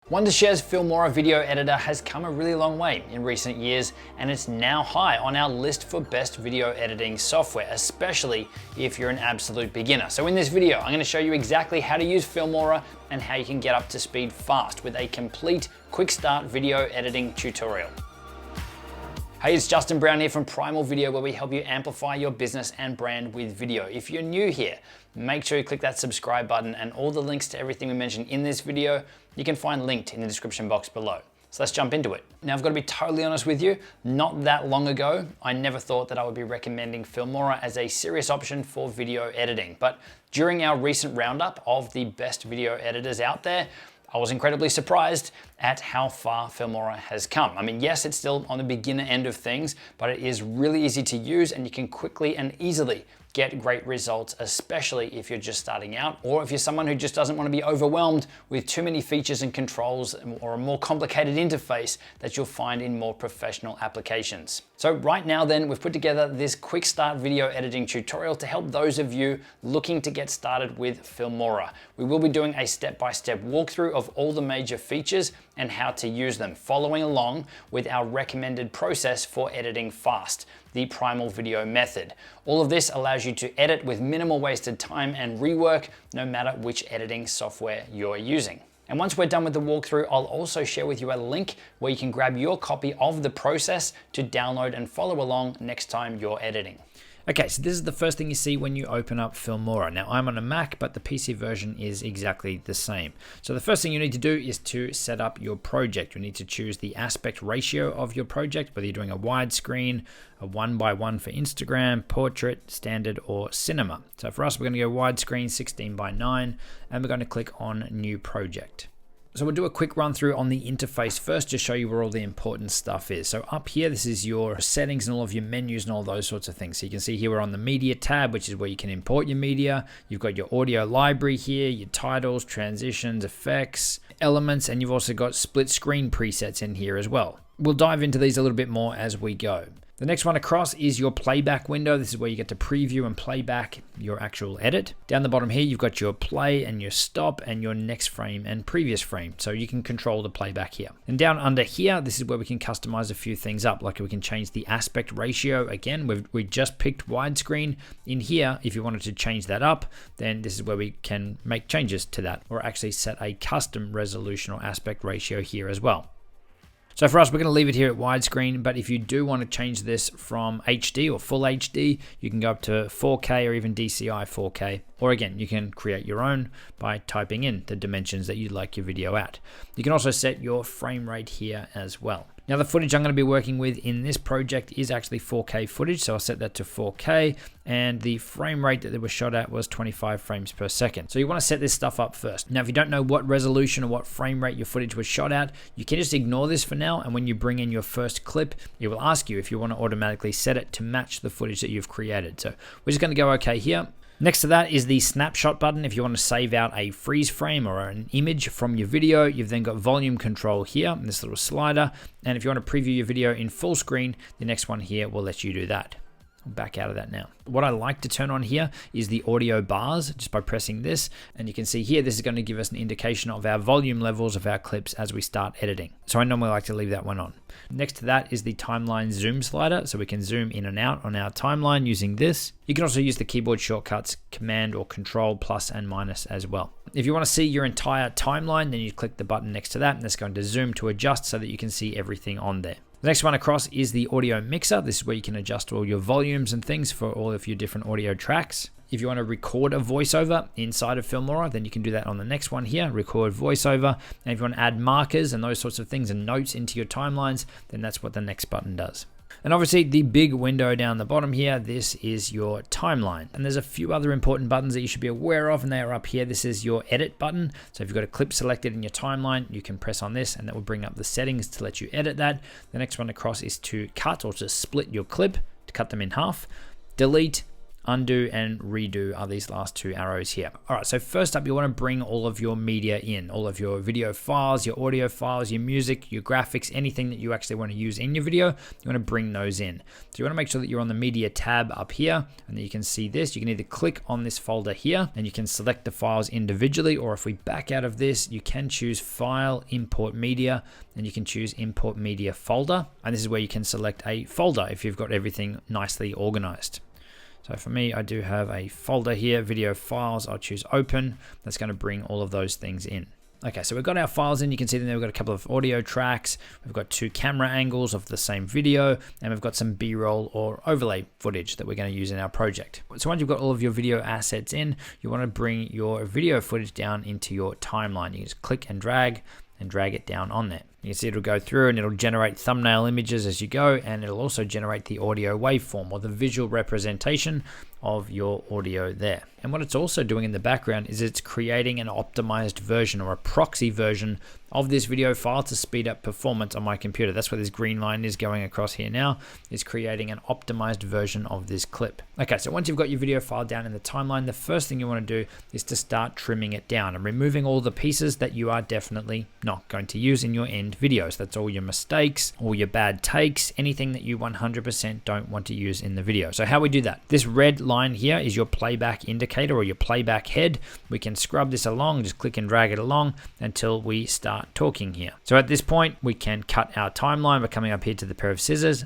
Wondershare's Filmora video editor has come a really long way in recent years, and it's now high on our list for best video editing software, especially if you're an absolute beginner. So in this video, I'm going to show you exactly how to use Filmora and how you can get up to speed fast with a complete quick start video editing tutorial. Hey, it's Justin Brown here from Primal Video, where we help you amplify your business and brand with video. If you're new here, make sure you click that subscribe button, and all the links to everything we mentioned in this video, you can find linked in the description box below. So let's jump into it. Now, I've got to be totally honest with you, not that long ago, I never thought that I would be recommending Filmora as a serious option for video editing. But during our recent roundup of the best video editors out there, I was incredibly surprised at how far Filmora has come. I mean, yes, it's still on the beginner end of things, but it is really easy to use and you can quickly and easily get great results, especially if you're just starting out, or if you're someone who just doesn't want to be overwhelmed with too many features and controls or a more complicated interface that you'll find in more professional applications. So right now then, we've put together this quick start video editing tutorial to help those of you looking to get started with Filmora. We will be doing a step-by-step walkthrough of all the major features and how to use them, following along with our recommended process for editing fast, the Primal video method. All of this allows you to edit with minimal wasted time and rework, no matter which editing software you're using. And once we're done with the walkthrough, I'll also share with you a link where you can grab your copy of the process to download and follow along next time you're editing. Okay, so this is the first thing you see when you open up Filmora. Now, I'm on a Mac, but the PC version is exactly the same. So the first thing you need to do is to set up your project. You need to choose the aspect ratio of your project, whether you're doing a widescreen, a 1:1 for Instagram, portrait, standard, or cinema. So for us, we're going to go widescreen 16:9, and we're going to click on New Project. So we'll do a quick run through on the interface first to show you where all the important stuff is. So up here, this is your settings and all of your menus and all those sorts of things. So you can see here we're on the media tab, which is where you can import your media. You've got your audio library here, your titles, transitions, effects, elements, and you've also got split screen presets in here as well. We'll dive into these a little bit more as we go. The next one across is your playback window. This is where you get to preview and play back your actual edit. Down the bottom here, you've got your play and your stop and your next frame and previous frame. So you can control the playback here. And down under here, this is where we can customize a few things up. Like we can change the aspect ratio. Again, we just picked widescreen. In here, if you wanted to change that up, then this is where we can make changes to that, or actually set a custom resolution or aspect ratio here as well. So for us, we're going to leave it here at widescreen, but if you do want to change this from HD or full HD, you can go up to 4K or even DCI 4K. Or again, you can create your own by typing in the dimensions that you'd like your video at. You can also set your frame rate here as well. Now the footage I'm going to be working with in this project is actually 4K footage, so I'll set that to 4K, and the frame rate that it was shot at was 25 frames per second. So you want to set this stuff up first. Now if you don't know what resolution or what frame rate your footage was shot at, you can just ignore this for now, and when you bring in your first clip, it will ask you if you want to automatically set it to match the footage that you've created. So we're just going to go OK here. Next to that is the snapshot button. If you want to save out a freeze frame or an image from your video, you've then got volume control here, this little slider. And if you want to preview your video in full screen, the next one here will let you do that. I'll back out of that now. What I like to turn on here is the audio bars just by pressing this. And you can see here, this is going to give us an indication of our volume levels of our clips as we start editing. So I normally like to leave that one on. Next to that is the timeline zoom slider. So we can zoom in and out on our timeline using this. You can also use the keyboard shortcuts, Command or Control plus and minus as well. If you want to see your entire timeline, then you click the button next to that, and that's going to zoom to adjust so that you can see everything on there. The next one across is the audio mixer. This is where you can adjust all your volumes and things for all of your different audio tracks. If you want to record a voiceover inside of Filmora, then you can do that on the next one here, record voiceover. And if you want to add markers and those sorts of things and notes into your timelines, then that's what the next button does. And obviously the big window down the bottom here, this is your timeline. And there's a few other important buttons that you should be aware of, and they are up here. This is your edit button. So if you've got a clip selected in your timeline, you can press on this and that will bring up the settings to let you edit that. The next one across is to cut or to split your clip, to cut them in half, delete, undo and redo are these last two arrows here. All right, so first up, you want to bring all of your media in, all of your video files, your audio files, your music, your graphics, anything that you actually want to use in your video, you want to bring those in. So you want to make sure that you're on the media tab up here and that you can see this. You can either click on this folder here and you can select the files individually, or if we back out of this, you can choose File, Import Media, and you can choose Import Media Folder. And this is where you can select a folder if you've got everything nicely organized. So for me, I do have a folder here, video files. I'll choose open. That's going to bring all of those things in. Okay, so we've got our files in. You can see that we've got a couple of audio tracks. We've got 2 camera angles of the same video, and we've got some B-roll or overlay footage that we're going to use in our project. So once you've got all of your video assets in, you want to bring your video footage down into your timeline. You just click and drag it down on there. You can see it'll go through and it'll generate thumbnail images as you go, and it'll also generate the audio waveform or the visual representation of your audio there. And what it's also doing in the background is it's creating an optimized version or a proxy version of this video file to speed up performance on my computer. That's where this green line is going across here now, is creating an optimized version of this clip. Okay, so once you've got your video file down in the timeline, the first thing you want to do is to start trimming it down and removing all the pieces that you are definitely not going to use in your end videos. That's all your mistakes, all your bad takes, anything that you 100% don't want to use in the video. So how we do that? This red line here is your playback indicator or your playback head. We can scrub this along, just click and drag it along until we start talking here. So at this point, we can cut our timeline. We're coming up here to the pair of scissors.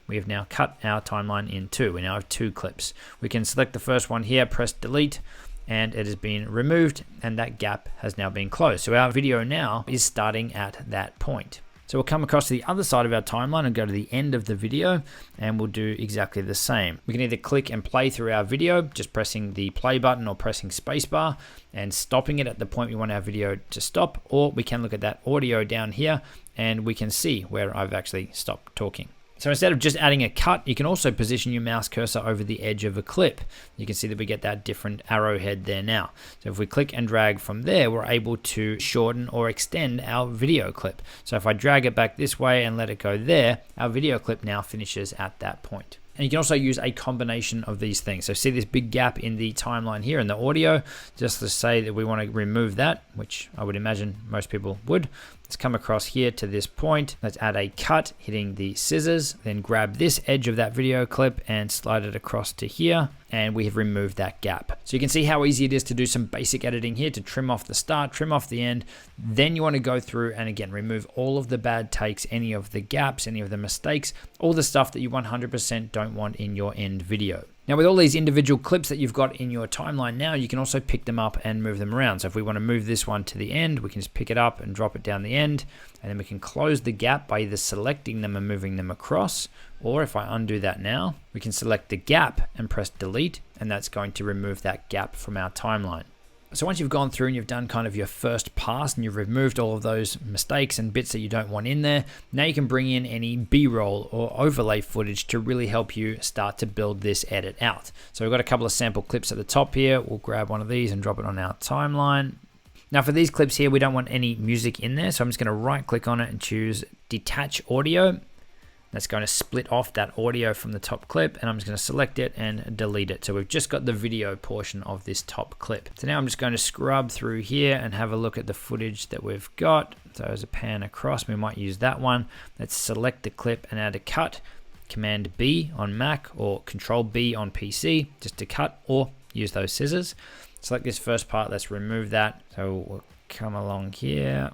We have now cut our timeline in 2. We now have 2 clips. We can select the first one here, press delete, and it has been removed, and that gap has now been closed. So our video now is starting at that point. So we'll come across to the other side of our timeline and go to the end of the video, and we'll do exactly the same. We can either click and play through our video, just pressing the play button or pressing spacebar and stopping it at the point we want our video to stop, or we can look at that audio down here and we can see where I've actually stopped talking. So instead of just adding a cut, you can also position your mouse cursor over the edge of a clip. You can see that we get that different arrowhead there now. So if we click and drag from there, we're able to shorten or extend our video clip. So if I drag it back this way and let it go there, our video clip now finishes at that point. And you can also use a combination of these things. So see this big gap in the timeline here in the audio, just to say that we want to remove that, which I would imagine most people would. Let's come across here to this point. Let's add a cut, hitting the scissors, then grab this edge of that video clip and slide it across to here. And we have removed that gap. So you can see how easy it is to do some basic editing here, to trim off the start, trim off the end. Then you want to go through and again, remove all of the bad takes, any of the gaps, any of the mistakes, all the stuff that you 100% don't want in your end video. Now with all these individual clips that you've got in your timeline now, you can also pick them up and move them around. So if we want to move this one to the end, we can just pick it up and drop it down the end, and then we can close the gap by either selecting them and moving them across, or if I undo that now, we can select the gap and press delete, and that's going to remove that gap from our timeline. So once you've gone through and you've done kind of your first pass and you've removed all of those mistakes and bits that you don't want in there, now you can bring in any B-roll or overlay footage to really help you start to build this edit out. So we've got a couple of sample clips at the top here. We'll grab one of these and drop it on our timeline. Now for these clips here, we don't want any music in there, so I'm just going to right click on it and choose detach audio. That's going to split off that audio from the top clip, and I'm just going to select it and delete it. So we've just got the video portion of this top clip. So now I'm just going to scrub through here and have a look at the footage that we've got. So as a pan across, we might use that one. Let's select the clip and add a cut. Command B on Mac or Control B on PC just to cut, or use those scissors. Select this first part, let's remove that. So we'll come along here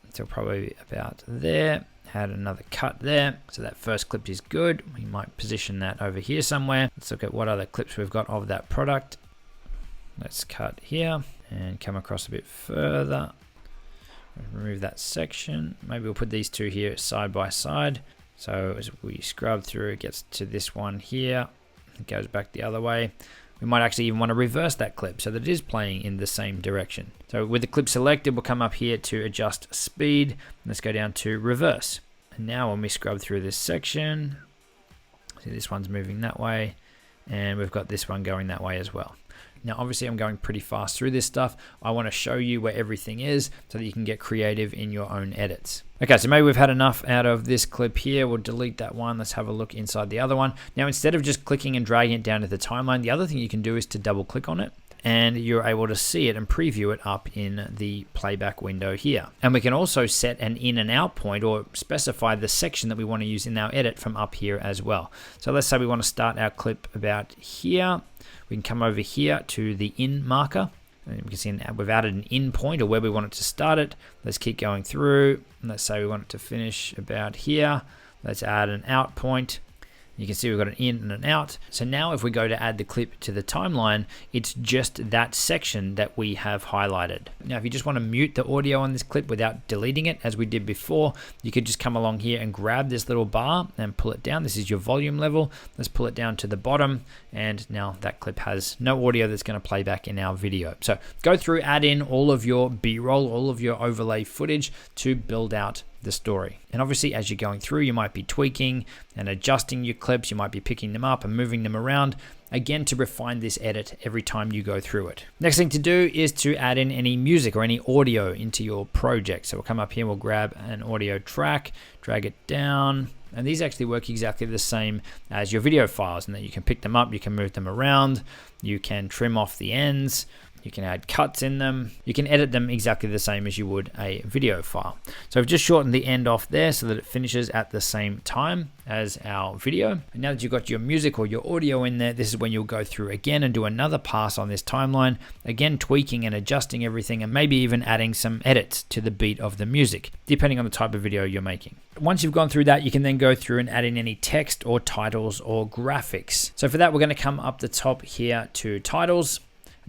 until probably about there. Add another cut there. So that first clip is good. We might position that over here somewhere. Let's look at what other clips we've got of that product. Let's cut here and come across a bit further. Remove that section. Maybe we'll put these two here side by side. So as we scrub through, it gets to this one here. It goes back the other way. We might actually even want to reverse that clip so that it is playing in the same direction. So with the clip selected, we'll come up here to adjust speed. Let's go down to reverse. And now when we scrub through this section, see this one's moving that way, and we've got this one going that way as well. Now, obviously I'm going pretty fast through this stuff. I want to show you where everything is so that you can get creative in your own edits. Okay, so maybe we've had enough out of this clip here. We'll delete that one. Let's have a look inside the other one. Now, instead of just clicking and dragging it down to the timeline, the other thing you can do is to double click on it, and you're able to see it and preview it up in the playback window here. And we can also set an in and out point, or specify the section that we want to use in our edit from up here as well. So let's say we want to start our clip about here. We can come over here to the in marker. And we can see we've added an in point, or where we want it to start it. Let's keep going through. And let's say we want it to finish about here. Let's add an out point. You can see we've got an in and an out. So now if we go to add the clip to the timeline, it's just that section that we have highlighted. Now, if you just want to mute the audio on this clip without deleting it, as we did before, you could just come along here and grab this little bar and pull it down. This is your volume level. Let's pull it down to the bottom. And now that clip has no audio that's going to play back in our video. So go through, add in all of your B-roll, all of your overlay footage to build out the story. And obviously, as you're going through, you might be tweaking and adjusting your clips. You might be picking them up and moving them around, again, to refine this edit every time you go through it. Next thing to do is to add in any music or any audio into your project. So we'll come up here, we'll grab an audio track, drag it down, and these actually work exactly the same as your video files, and that you can pick them up, you can move them around, you can trim off the ends, you can add cuts in them. You can edit them exactly the same as you would a video file. So I've just shortened the end off there so that it finishes at the same time as our video. And now that you've got your music or your audio in there, this is when you'll go through again and do another pass on this timeline, again tweaking and adjusting everything, and maybe even adding some edits to the beat of the music, depending on the type of video you're making. Once you've gone through that, you can then go through and add in any text or titles or graphics. So for that, we're going to come up the top here to titles.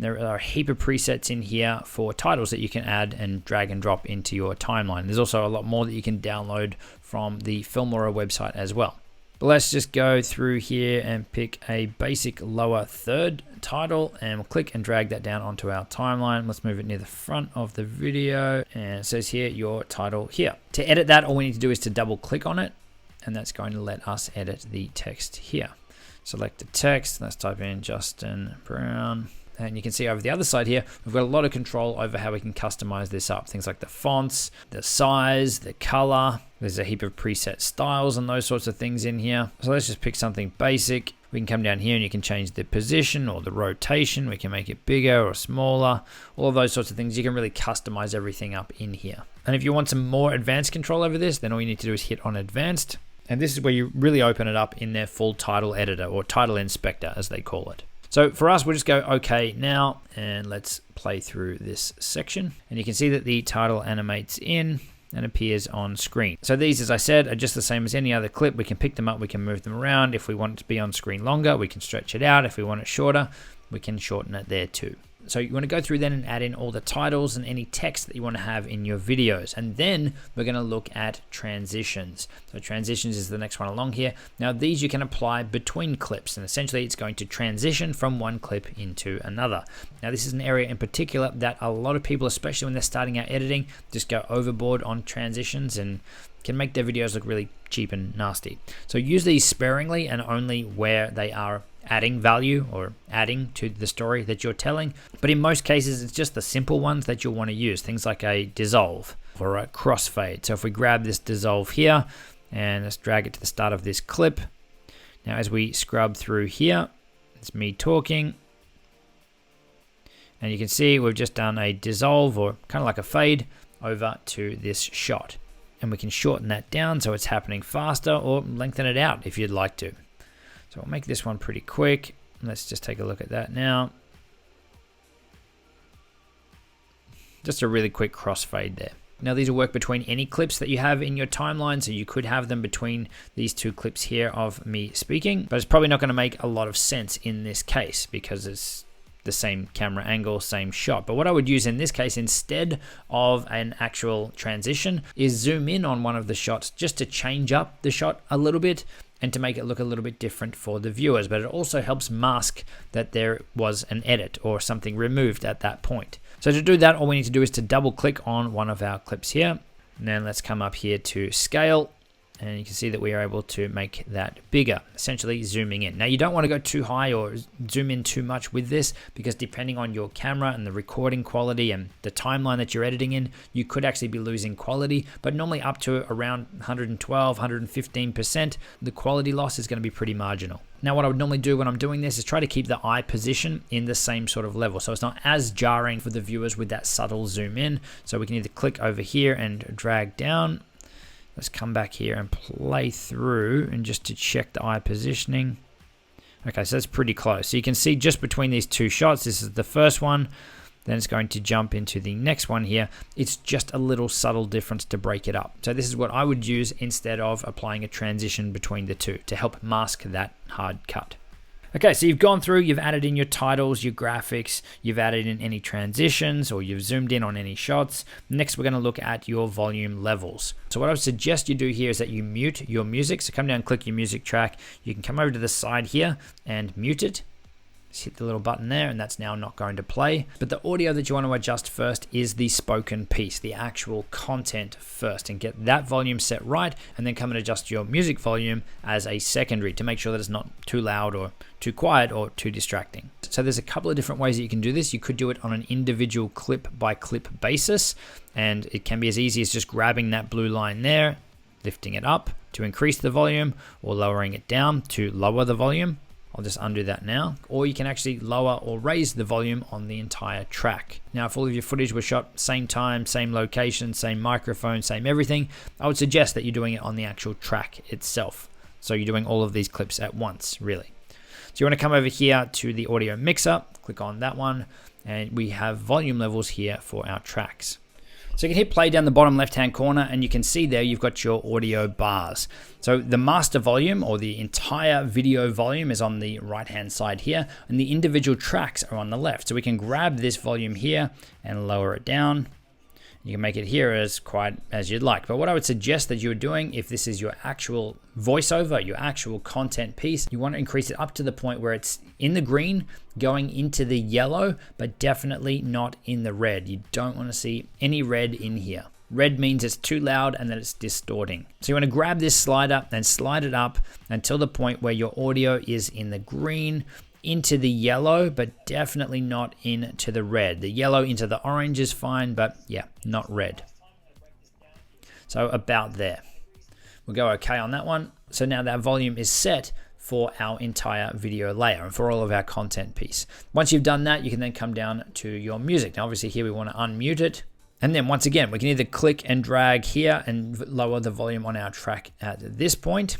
There are a heap of presets in here for titles that you can add and drag and drop into your timeline. There's also a lot more that you can download from the Filmora website as well. But let's just go through here and pick a basic lower third title, and we'll click and drag that down onto our timeline. Let's move it near the front of the video, and it says here your title here. To edit that, all we need to do is to double click on it, and that's going to let us edit the text here. Select the text, let's type in Justin Brown. And you can see over the other side here, we've got a lot of control over how we can customize this up. Things like the fonts, the size, the color. There's a heap of preset styles and those sorts of things in here. So let's just pick something basic. We can come down here and you can change the position or the rotation. We can make it bigger or smaller. All of those sorts of things. You can really customize everything up in here. And if you want some more advanced control over this, then all you need to do is hit on advanced. And this is where you really open it up in their full title editor, or title inspector as they call it. So for us, we'll just go okay now, and let's play through this section. And you can see that the title animates in and appears on screen. So these, as I said, are just the same as any other clip. We can pick them up, we can move them around. If we want it to be on screen longer, we can stretch it out. If we want it shorter, we can shorten it there too. So you want to go through then and add in all the titles and any text that you want to have in your videos. And then we're going to look at transitions. So transitions is the next one along here. Now these you can apply between clips, and essentially it's going to transition from one clip into another. Now this is an area in particular that a lot of people, especially when they're starting out editing, just go overboard on transitions and can make their videos look really cheap and nasty. So use these sparingly and only where they are adding value or adding to the story that you're telling. But in most cases, it's just the simple ones that you'll want to use, things like a dissolve or a crossfade. So if we grab this dissolve here and let's drag it to the start of this clip. Now as we scrub through here, it's me talking. And you can see we've just done a dissolve, or kind of like a fade, over to this shot. And we can shorten that down so it's happening faster, or lengthen it out if you'd like to. So we'll make this one pretty quick. Let's just take a look at that now. Just a really quick crossfade there. Now these will work between any clips that you have in your timeline, so you could have them between these two clips here of me speaking, but it's probably not going to make a lot of sense in this case because it's the same camera angle, same shot. But what I would use in this case, instead of an actual transition, is zoom in on one of the shots just to change up the shot a little bit and to make it look a little bit different for the viewers. But it also helps mask that there was an edit or something removed at that point. So to do that, all we need to do is to double click on one of our clips here. And then let's come up here to scale. and you can see that we are able to make that bigger, essentially zooming in. Now you don't want to go too high or zoom in too much with this, because depending on your camera and the recording quality and the timeline that you're editing in, you could actually be losing quality. But normally up to around 112, 115%, the quality loss is going to be pretty marginal. Now what I would normally do when I'm doing this is try to keep the eye position in the same sort of level, so it's not as jarring for the viewers with that subtle zoom in. So we can either click over here and drag down. Let's come back here and play through, and just to check the eye positioning. Okay, so that's pretty close. So you can see just between these two shots, this is the first one, then it's going to jump into the next one here. It's just a little subtle difference to break it up. So this is what I would use instead of applying a transition between the two to help mask that hard cut. Okay, so you've gone through, you've added in your titles, your graphics, you've added in any transitions, or you've zoomed in on any shots. Next, we're going to look at your volume levels. So what I would suggest you do here is that you mute your music. So come down, click your music track. You can come over to the side here and mute it. Just hit the little button there, and that's now not going to play. But the audio that you want to adjust first is the spoken piece, the actual content first, and get that volume set right, and then come and adjust your music volume as a secondary to make sure that it's not too loud or too quiet or too distracting. So there's a couple of different ways that you can do this. You could do it on an individual clip by clip basis, and it can be as easy as just grabbing that blue line there, lifting it up to increase the volume, or lowering it down to lower the volume. I'll just undo that now. Or you can actually lower or raise the volume on the entire track. Now, if all of your footage was shot same time, same location, same microphone, same everything, I would suggest that you're doing it on the actual track itself. So you're doing all of these clips at once, really. So you want to come over here to the audio mixer, click on that one, and we have volume levels here for our tracks. So you can hit play down the bottom left-hand corner, and you can see there you've got your audio bars. So the master volume, or the entire video volume, is on the right-hand side here, and the individual tracks are on the left. So we can grab this volume here and lower it down. You can make it here as quiet as you'd like. But what I would suggest that you're doing, if this is your actual voiceover, your actual content piece, you want to increase it up to the point where it's in the green, going into the yellow, but definitely not in the red. You don't want to see any red in here. Red means it's too loud and that it's distorting. So you want to grab this slider and slide it up until the point where your audio is in the green, into the yellow, but definitely not into the red. The yellow into the orange is fine, but yeah, not red. So about there. We'll go okay on that one. So now that volume is set for our entire video layer and for all of our content piece. Once you've done that, you can then come down to your music. Now obviously here we want to unmute it. And then once again, we can either click and drag here and lower the volume on our track at this point,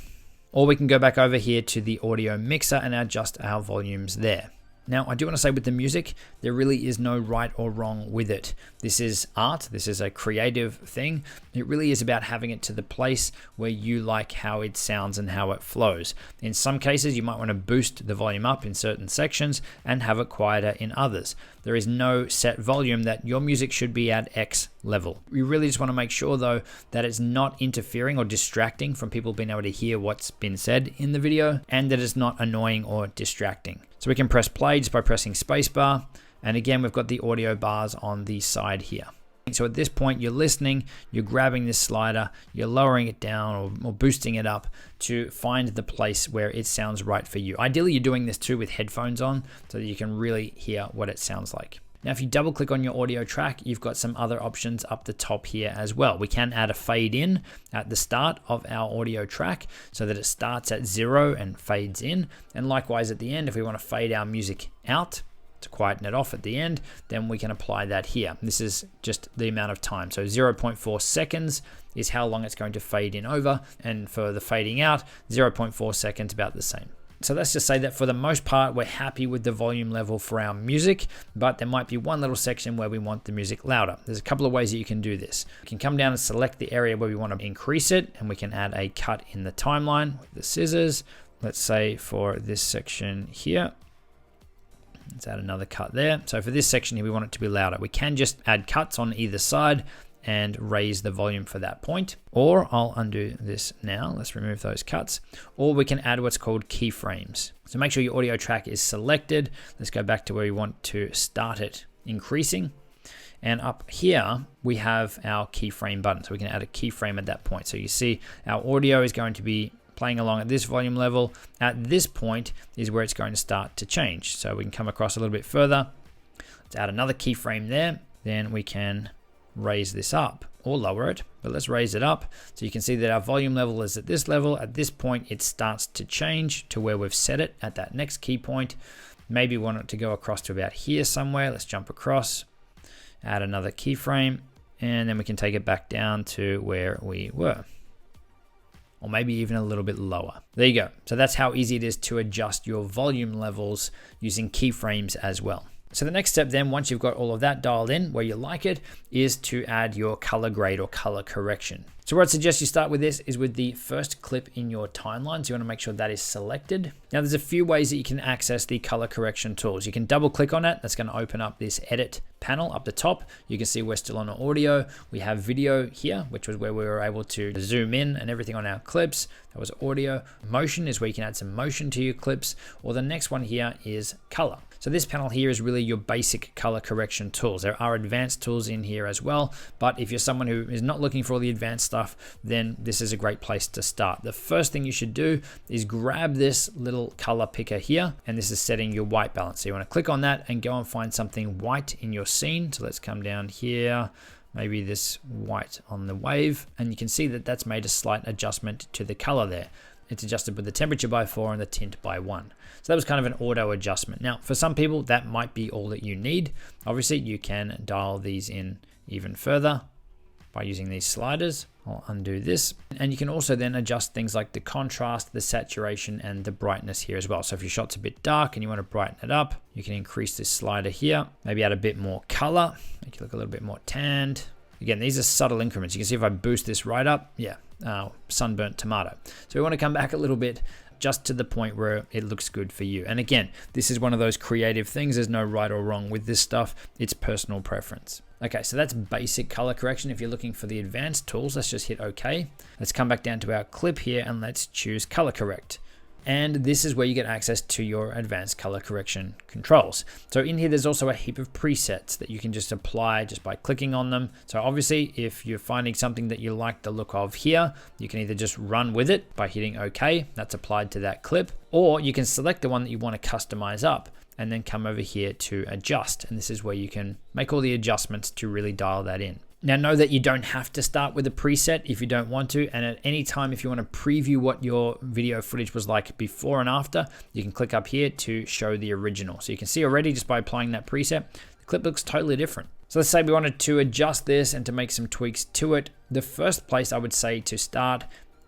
or we can go back over here to the audio mixer and adjust our volumes there. Now, I do want to say with the music, there really is no right or wrong with it. This is art. This is a creative thing. It really is about having it to the place where you like how it sounds and how it flows. In some cases, you might want to boost the volume up in certain sections and have it quieter in others. There is no set volume that your music should be at X level. We really just want to make sure, though, that it's not interfering or distracting from people being able to hear what's been said in the video, and that it's not annoying or distracting. So we can press play just by pressing spacebar. And again, we've got the audio bars on the side here. So at this point, you're listening, you're grabbing this slider, you're lowering it down or boosting it up to find the place where it sounds right for you. Ideally, you're doing this too with headphones on so that you can really hear what it sounds like. Now, if you double click on your audio track, you've got some other options up the top here as well. We can add a fade in at the start of our audio track so that it starts at 0 and fades in. And likewise at the end, if we want to fade our music out to quieten it off at the end, then we can apply that here. This is just the amount of time. So 0.4 seconds is how long it's going to fade in over. And for the fading out, 0.4 seconds, about the same. So let's just say that for the most part, we're happy with the volume level for our music, but there might be one little section where we want the music louder. There's a couple of ways that you can do this. You can come down and select the area where we want to increase it, and we can add a cut in the timeline with the scissors. Let's say for this section here, let's add another cut there. So for this section here, we want it to be louder. We can just add cuts on either side and raise the volume for that point. Or I'll undo this now. Let's remove those cuts. Or we can add what's called keyframes. So make sure your audio track is selected. Let's go back to where we want to start it increasing. And up here, we have our keyframe button. So we can add a keyframe at that point. So you see our audio is going to be playing along at this volume level. At this point is where it's going to start to change. So we can come across a little bit further. Let's add another keyframe there. Then we can raise this up or lower it, but let's raise it up. So you can see that our volume level is at this level. At this point, it starts to change to where we've set it at that next key point. Maybe we want it to go across to about here somewhere. Let's jump across, add another keyframe, and then we can take it back down to where we were. Or maybe even a little bit lower. There you go. So that's how easy it is to adjust your volume levels using keyframes as well. So the next step then, once you've got all of that dialed in where you like it, is to add your color grade or color correction. So where I'd suggest you start with this is with the first clip in your timeline. So you want to make sure that is selected. Now there's a few ways that you can access the color correction tools. You can double click on it. That's going to open up this edit panel up the top. You can see we're still on audio. We have video here, which was where we were able to zoom in and everything on our clips. That was audio. Motion is where you can add some motion to your clips. Or the next one here is color. So this panel here is really your basic color correction tools. There are advanced tools in here as well, but if you're someone who is not looking for all the advanced stuff, then this is a great place to start. The first thing you should do is grab this little color picker here, and this is setting your white balance. So you want to click on that and go and find something white in your scene. So let's come down here, maybe this white on the wave, and you can see that that's made a slight adjustment to the color there. It's adjusted with the temperature by 4 and the tint by 1. So that was kind of an auto adjustment. Now, for some people, that might be all that you need. Obviously, you can dial these in even further by using these sliders. I'll undo this. And you can also then adjust things like the contrast, the saturation, and the brightness here as well. So if your shot's a bit dark and you want to brighten it up, you can increase this slider here. Maybe add a bit more color, make it look a little bit more tanned. Again, these are subtle increments. You can see if I boost this right up, sunburnt tomato. So we want to come back a little bit just to the point where it looks good for you. And again, this is one of those creative things. There's no right or wrong with this stuff. It's personal preference. Okay, so that's basic color correction. If you're looking for the advanced tools, let's just hit OK. Let's come back down to our clip here and let's choose color correct. And this is where you get access to your advanced color correction controls. So in here, there's also a heap of presets that you can just apply just by clicking on them. So obviously, if you're finding something that you like the look of here, you can either just run with it by hitting OK. That's applied to that clip. Or you can select the one that you want to customize up and then come over here to adjust. And this is where you can make all the adjustments to really dial that in. Now know that you don't have to start with a preset if you don't want to, and at any time if you want to preview what your video footage was like before and after, you can click up here to show the original. So you can see already just by applying that preset, the clip looks totally different. So let's say we wanted to adjust this and to make some tweaks to it. The first place I would say to start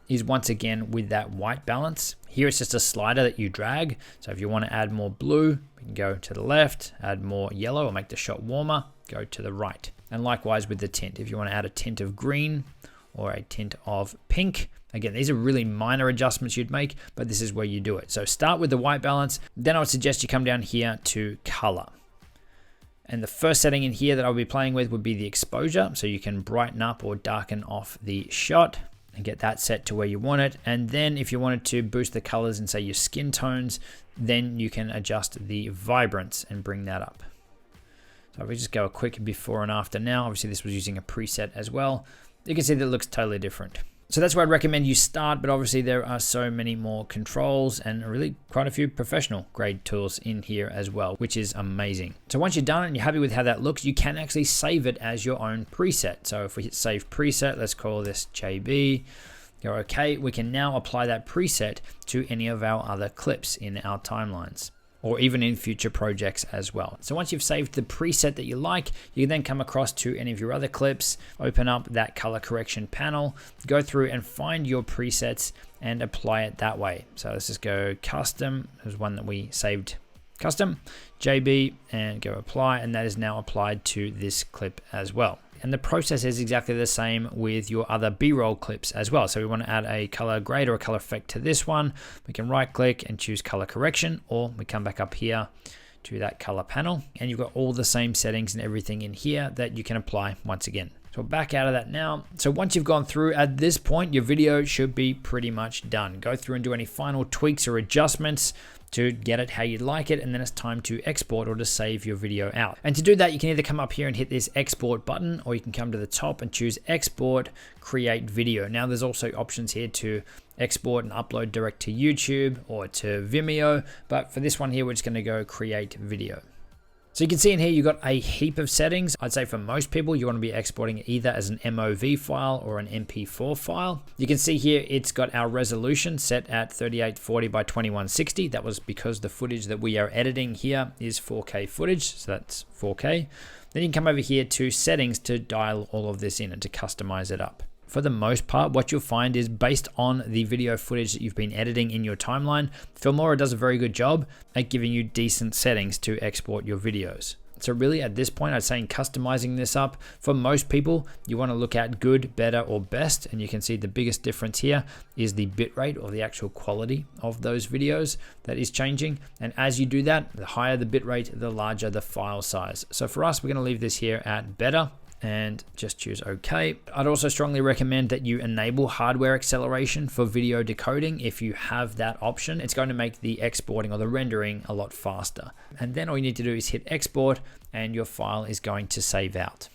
is once again with that white balance. Here it's just a slider that you drag. So if you want to add more blue, we can go to the left, add more yellow or make the shot warmer, go to the right. And likewise with the tint, if you want to add a tint of green or a tint of pink, again, these are really minor adjustments you'd make, but this is where you do it. So start with the white balance. Then I would suggest you come down here to color. And the first setting in here that I'll be playing with would be the exposure. So you can brighten up or darken off the shot and get that set to where you want it. And then if you wanted to boost the colors and say your skin tones, then you can adjust the vibrance and bring that up. So if we just go a quick before and after now, obviously this was using a preset as well. You can see that it looks totally different. So that's where I'd recommend you start, but obviously there are so many more controls and really quite a few professional grade tools in here as well, which is amazing. So once you're done and you're happy with how that looks, you can actually save it as your own preset. So if we hit save preset, let's call this JB. Go okay, we can now apply that preset to any of our other clips in our timelines, or even in future projects as well. So once you've saved the preset that you like, you can then come across to any of your other clips, open up that color correction panel, go through and find your presets and apply it that way. So let's just go custom. There's one that we saved custom, JB, and go apply, and that is now applied to this clip as well. And the process is exactly the same with your other B-roll clips as well. So we want to add a color grade or a color effect to this one. We can right click and choose color correction, or we come back up here to that color panel and you've got all the same settings and everything in here that you can apply once again. So back out of that now. So once you've gone through, at this point, your video should be pretty much done. Go through and do any final tweaks or adjustments to get it how you'd like it, and then it's time to export or to save your video out. And to do that, you can either come up here and hit this export button, or you can come to the top and choose export, create video. Now there's also options here to export and upload direct to YouTube or to Vimeo, but for this one here, we're just gonna go create video. So you can see in here, you've got a heap of settings. I'd say for most people, you want to be exporting either as an MOV file or an MP4 file. You can see here, it's got our resolution set at 3840 by 2160. That was because the footage that we are editing here is 4K footage, so that's 4K. Then you can come over here to settings to dial all of this in and to customize it up. For the most part, what you'll find is based on the video footage that you've been editing in your timeline, Filmora does a very good job at giving you decent settings to export your videos. So really at this point, I'd say in customizing this up, for most people, you want to look at good, better, or best. And you can see the biggest difference here is the bitrate or the actual quality of those videos that is changing. And as you do that, the higher the bitrate, the larger the file size. So for us, we're going to leave this here at better and just choose OK. I'd also strongly recommend that you enable hardware acceleration for video decoding. If you have that option, it's going to make the exporting or the rendering a lot faster. And then all you need to do is hit export and your file is going to save out.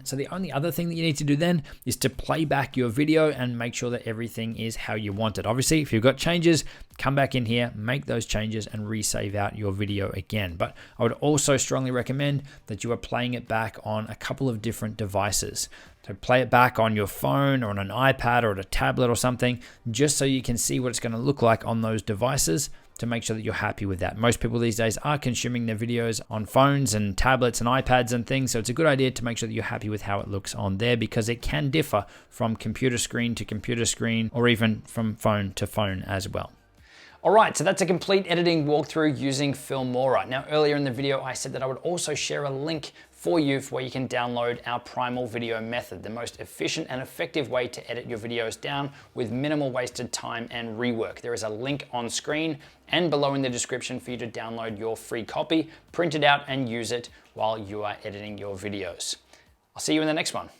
So the only other thing that you need to do then is to play back your video and make sure that everything is how you want it. Obviously, if you've got changes, come back in here, make those changes and resave out your video again. But I would also strongly recommend that you are playing it back on a couple of different devices. So play it back on your phone or on an iPad or a tablet or something, just so you can see what it's going to look like on those devices, to make sure that you're happy with that. Most people these days are consuming their videos on phones and tablets and iPads and things, so it's a good idea to make sure that you're happy with how it looks on there, because it can differ from computer screen to computer screen, or even from phone to phone as well. All right, so that's a complete editing walkthrough using Filmora. Now, earlier in the video, I said that I would also share a link for you where you can download our Primal video method, the most efficient and effective way to edit your videos down with minimal wasted time and rework. There is a link on screen and below in the description for you to download your free copy, print it out and use it while you are editing your videos. I'll see you in the next one.